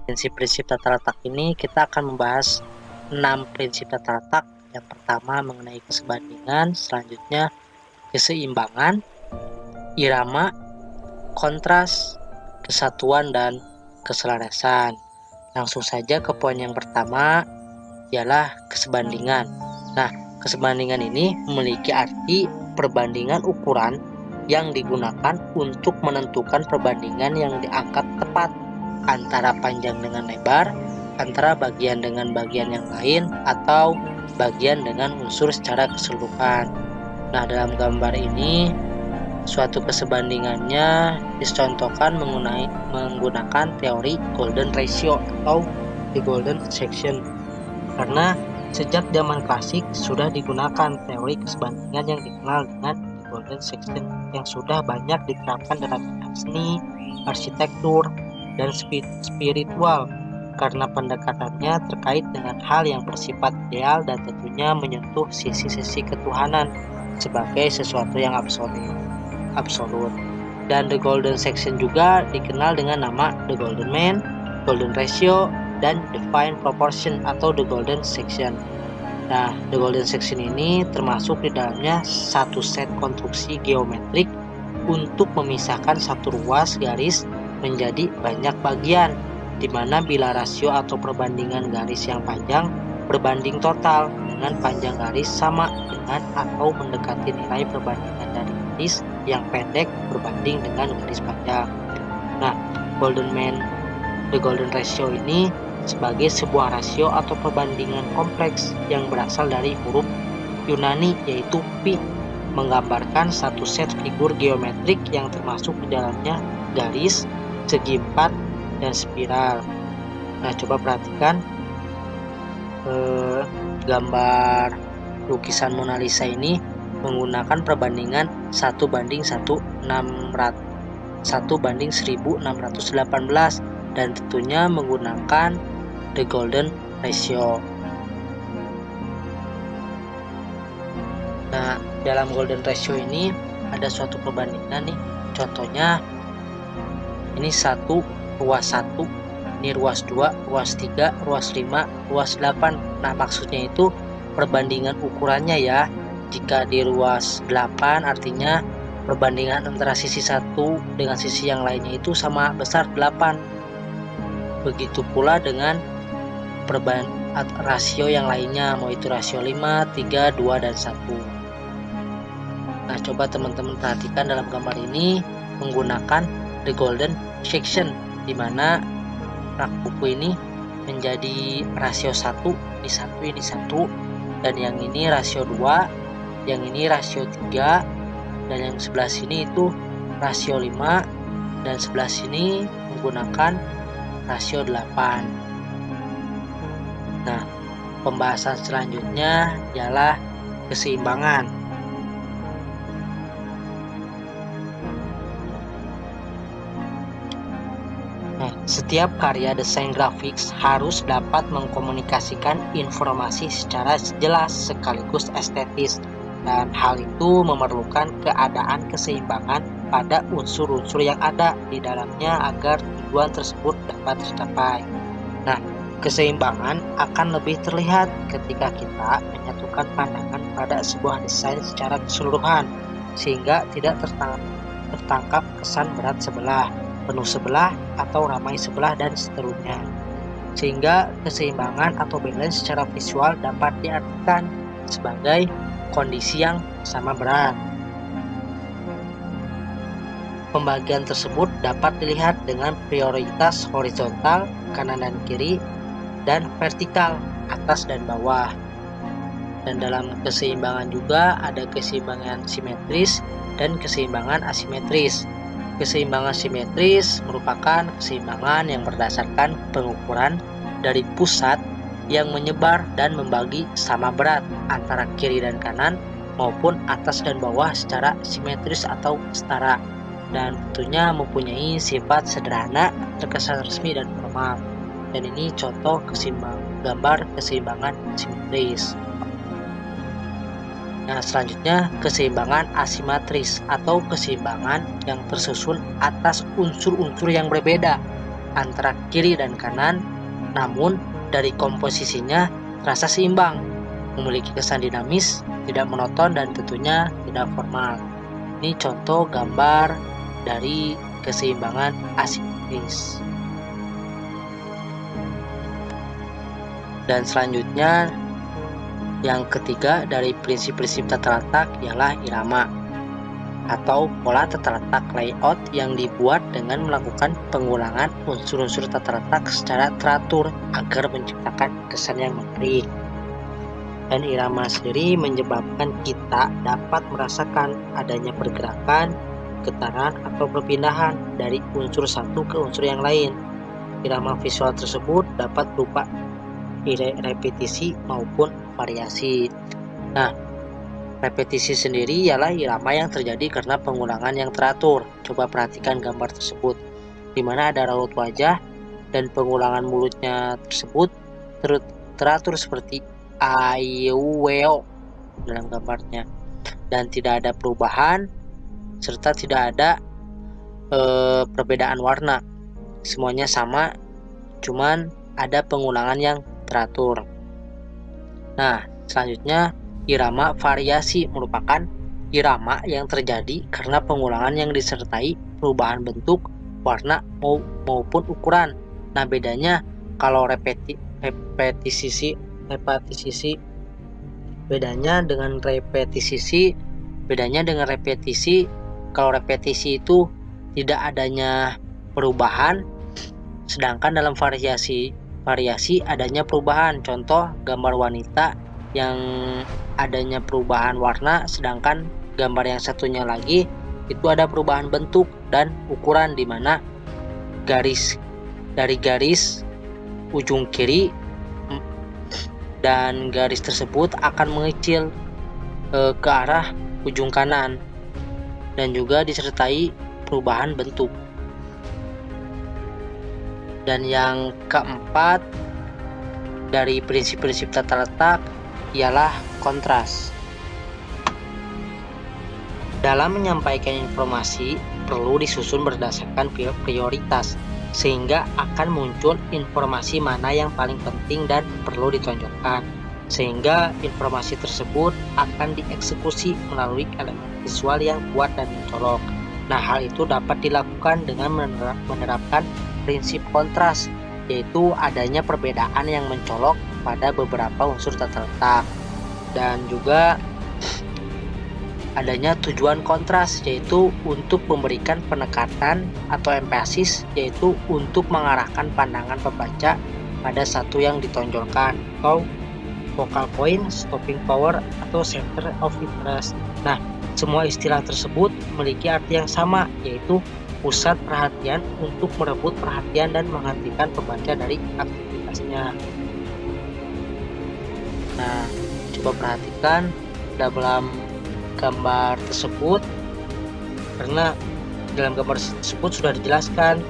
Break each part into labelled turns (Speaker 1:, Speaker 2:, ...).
Speaker 1: prinsip-prinsip tata letak ini kita akan membahas 6 prinsip tata letak. Yang pertama mengenai kesebandingan, selanjutnya keseimbangan, irama, kontras, kesatuan, dan keselarasan. Langsung saja ke poin yang pertama, ialah kesebandingan. Nah, kesebandingan ini memiliki arti perbandingan ukuran yang digunakan untuk menentukan perbandingan yang dianggap tepat antara panjang dengan lebar, antara bagian dengan bagian yang lain, atau bagian dengan unsur secara keseluruhan. Nah, dalam gambar ini suatu kesebandingannya dicontohkan menggunakan teori golden ratio atau the golden section. Karena sejak zaman klasik sudah digunakan teori kesebandingan yang dikenal dengan the golden section yang sudah banyak diterapkan dalam bidang seni, arsitektur, dan spiritual karena pendekatannya terkait dengan hal yang bersifat ideal dan tentunya menyentuh sisi-sisi ketuhanan sebagai sesuatu yang absolut. Dan the golden section juga dikenal dengan nama the golden mean, golden ratio, dan divine proportion atau the golden section. Nah, the golden section ini termasuk di dalamnya satu set konstruksi geometrik untuk memisahkan satu ruas garis menjadi banyak bagian, di mana bila rasio atau perbandingan garis yang panjang berbanding total dengan panjang garis sama dengan atau mendekati nilai perbandingan dari garis yang pendek berbanding dengan garis panjang. Nah, the golden ratio ini sebagai sebuah rasio atau perbandingan kompleks yang berasal dari huruf Yunani yaitu pi, menggambarkan satu set figur geometrik yang termasuk di dalamnya garis, segi empat, dan spiral. Nah, coba perhatikan gambar lukisan Mona Lisa ini menggunakan perbandingan 1:1618 dan tentunya menggunakan the golden ratio. Nah, dalam golden ratio ini ada suatu perbandingan nih. Contohnya ini ruas 1, ini ruas 2, ruas 3, ruas 5, ruas 8. Nah, maksudnya itu perbandingan ukurannya ya. Jika di ruas 8 artinya perbandingan antara sisi 1 dengan sisi yang lainnya itu sama besar 8. Begitu pula dengan rasio yang lainnya, mau itu rasio 5, 3, 2, dan 1. Nah, coba teman-teman perhatikan dalam gambar ini menggunakan the golden section, di mana rak buku ini menjadi rasio 1, ini 1, ini 1, dan yang ini rasio 2, yang ini rasio 3, dan yang sebelah sini itu rasio 5, dan sebelah sini menggunakan rasio 8. Nah, pembahasan selanjutnya ialah keseimbangan. Setiap karya desain grafik harus dapat mengkomunikasikan informasi secara jelas sekaligus estetis, dan hal itu memerlukan keadaan keseimbangan pada unsur-unsur yang ada di dalamnya agar tujuan tersebut dapat tercapai. Nah, keseimbangan akan lebih terlihat ketika kita menyatukan pandangan pada sebuah desain secara keseluruhan, sehingga tidak tertangkap kesan berat sebelah, penuh sebelah, atau ramai sebelah, dan seterusnya. Sehingga keseimbangan atau balance secara visual dapat diartikan sebagai kondisi yang sama berat. Pembagian tersebut dapat dilihat dengan prioritas horizontal, kanan dan kiri, dan vertikal, atas dan bawah. Dan dalam keseimbangan juga ada keseimbangan simetris dan keseimbangan asimetris. Keseimbangan simetris merupakan keseimbangan yang berdasarkan pengukuran dari pusat yang menyebar dan membagi sama berat antara kiri dan kanan maupun atas dan bawah secara simetris atau setara, dan tentunya mempunyai sifat sederhana, terkesan resmi dan formal. Dan ini contoh gambar keseimbangan simetris. Nah, selanjutnya keseimbangan asimetris atau keseimbangan yang tersusun atas unsur-unsur yang berbeda. antara kiri dan kanan, namun dari komposisinya terasa seimbang, memiliki kesan dinamis, tidak monoton, dan tentunya tidak formal. Ini contoh gambar dari keseimbangan asimetris. Dan selanjutnya, yang ketiga dari prinsip-prinsip tata letak ialah irama atau pola tata letak layout yang dibuat dengan melakukan pengulangan unsur-unsur tata letak secara teratur agar menciptakan kesan yang menarik. Dan irama sendiri menyebabkan kita dapat merasakan adanya pergerakan, getaran, atau perpindahan dari unsur satu ke unsur yang lain. Irama visual tersebut dapat berupa repetisi maupun variasi. Nah, repetisi sendiri ialah irama yang terjadi karena pengulangan yang teratur. Coba perhatikan gambar tersebut, di mana ada raut wajah dan pengulangan mulutnya tersebut teratur seperti aiweo dalam gambarnya, dan tidak ada perubahan serta tidak ada perbedaan warna. Semuanya sama, cuman ada pengulangan yang teratur. Nah, selanjutnya irama variasi merupakan irama yang terjadi karena pengulangan yang disertai perubahan bentuk, warna maupun ukuran. Nah, bedanya kalau repetisi kalau repetisi itu tidak adanya perubahan, sedangkan dalam variasi adanya perubahan. Contoh gambar wanita yang adanya perubahan warna, sedangkan gambar yang satunya lagi itu ada perubahan bentuk dan ukuran, di mana garis ujung kiri dan garis tersebut akan mengecil ke arah ujung kanan dan juga disertai perubahan bentuk. Dan yang keempat dari prinsip-prinsip tata letak ialah kontras. Dalam menyampaikan informasi perlu disusun berdasarkan prioritas, sehingga akan muncul informasi mana yang paling penting dan perlu ditonjolkan, sehingga informasi tersebut akan dieksekusi melalui elemen visual yang kuat dan mencolok. Nah, hal itu dapat dilakukan dengan menerapkan prinsip kontras, yaitu adanya perbedaan yang mencolok pada beberapa unsur tata letak, dan juga adanya tujuan kontras, yaitu untuk memberikan penekatan atau emphasis, yaitu untuk mengarahkan pandangan pembaca pada satu yang ditonjolkan, atau focal point, stopping power, atau center of interest. Nah, semua istilah tersebut memiliki arti yang sama, yaitu pusat perhatian untuk merebut perhatian dan menghentikan pembaca dari aktivitasnya. Nah, coba perhatikan dalam gambar tersebut, karena dalam gambar tersebut sudah dijelaskan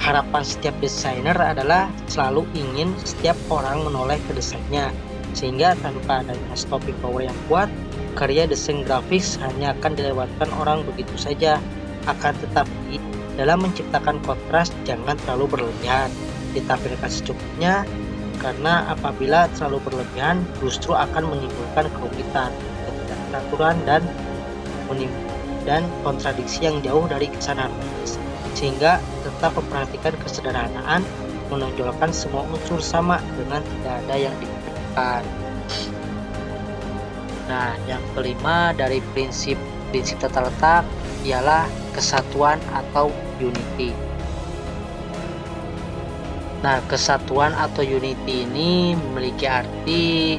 Speaker 1: harapan setiap desainer adalah selalu ingin setiap orang menoleh ke desainnya, sehingga tanpa adanya stopping power yang kuat, karya desain grafis hanya akan dilewatkan orang begitu saja. Akan tetapi dalam menciptakan kontras jangan terlalu berlebihan, ditampilkan secukupnya, karena apabila terlalu berlebihan justru akan menimbulkan kerumitan, ketidakteraturan, dan kontradiksi yang jauh dari kesan harmonis, sehingga tetap memperhatikan kesederhanaan, menonjolkan semua unsur sama dengan tidak ada yang dikatakan. Nah, yang kelima dari prinsip tata letak ialah kesatuan atau unity. Nah, kesatuan atau unity ini memiliki arti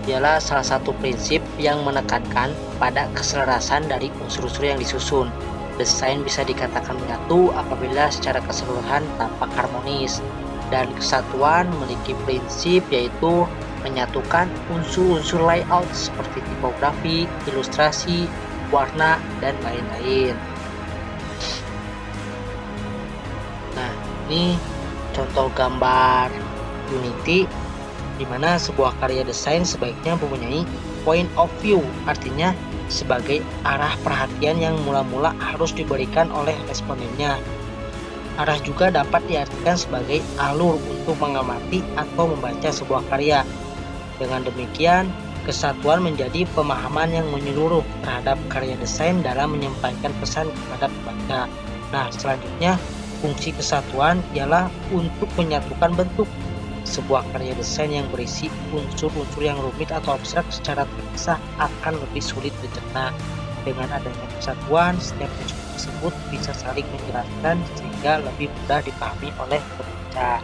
Speaker 1: ialah salah satu prinsip yang menekankan pada keselarasan dari unsur-unsur yang disusun. Desain bisa dikatakan menyatu apabila secara keseluruhan tampak harmonis, dan kesatuan memiliki prinsip yaitu menyatukan unsur-unsur layout seperti tipografi, ilustrasi, warna, dan lain-lain. Nah, ini contoh gambar unity, di mana sebuah karya desain sebaiknya mempunyai point of view, artinya sebagai arah perhatian yang mula-mula harus diberikan oleh respondennya. Arah juga dapat diartikan sebagai alur untuk mengamati atau membaca sebuah karya. Dengan demikian, kesatuan menjadi pemahaman yang menyeluruh terhadap karya desain dalam menyampaikan pesan kepada pembaca. Nah, selanjutnya, fungsi kesatuan ialah untuk menyatukan bentuk. Sebuah karya desain yang berisi unsur-unsur yang rumit atau abstrak secara terpisah akan lebih sulit dicerna. Dengan adanya kesatuan, setiap unsur tersebut bisa saling menjelaskan sehingga lebih mudah dipahami oleh pembaca.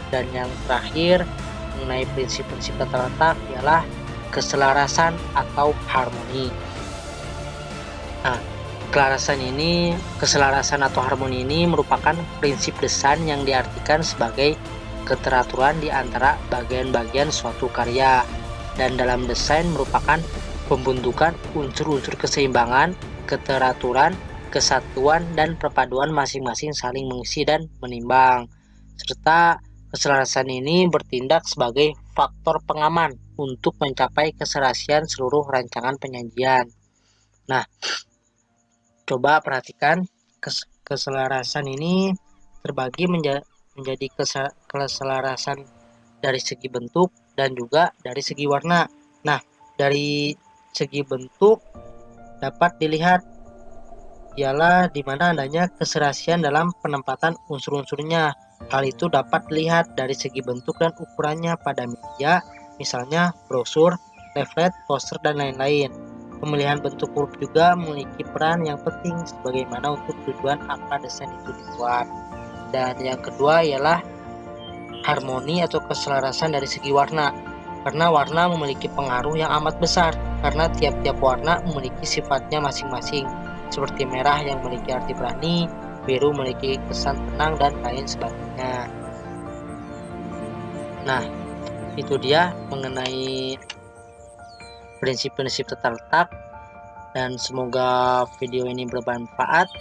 Speaker 1: Dan yang terakhir, mengenai prinsip-prinsip tata letak ialah keselarasan atau harmoni. Nah, keselarasan atau harmoni ini merupakan prinsip desain yang diartikan sebagai keteraturan di antara bagian-bagian suatu karya, dan dalam desain merupakan pembentukan unsur-unsur keseimbangan, keteraturan, kesatuan, dan perpaduan masing-masing saling mengisi dan menimbang. Serta keselarasan ini bertindak sebagai faktor pengaman untuk mencapai keserasian seluruh rancangan penyajian. Nah, coba perhatikan keselarasan ini terbagi menjadi keselarasan dari segi bentuk dan juga dari segi warna. Nah, dari segi bentuk dapat dilihat ialah di mana adanya keserasian dalam penempatan unsur-unsurnya. Hal itu dapat dilihat dari segi bentuk dan ukurannya pada media, misalnya brosur, leaflet, poster, dan lain-lain. Pemilihan bentuk huruf juga memiliki peran yang penting sebagaimana untuk tujuan apa desain itu dibuat. Dan yang kedua ialah harmoni atau keselarasan dari segi warna. Karena warna memiliki pengaruh yang amat besar, karena tiap-tiap warna memiliki sifatnya masing-masing, seperti merah yang memiliki arti berani, biru memiliki kesan tenang, dan lain sebagainya. Nah, itu dia mengenai prinsip-prinsip tata letak, dan semoga video ini bermanfaat.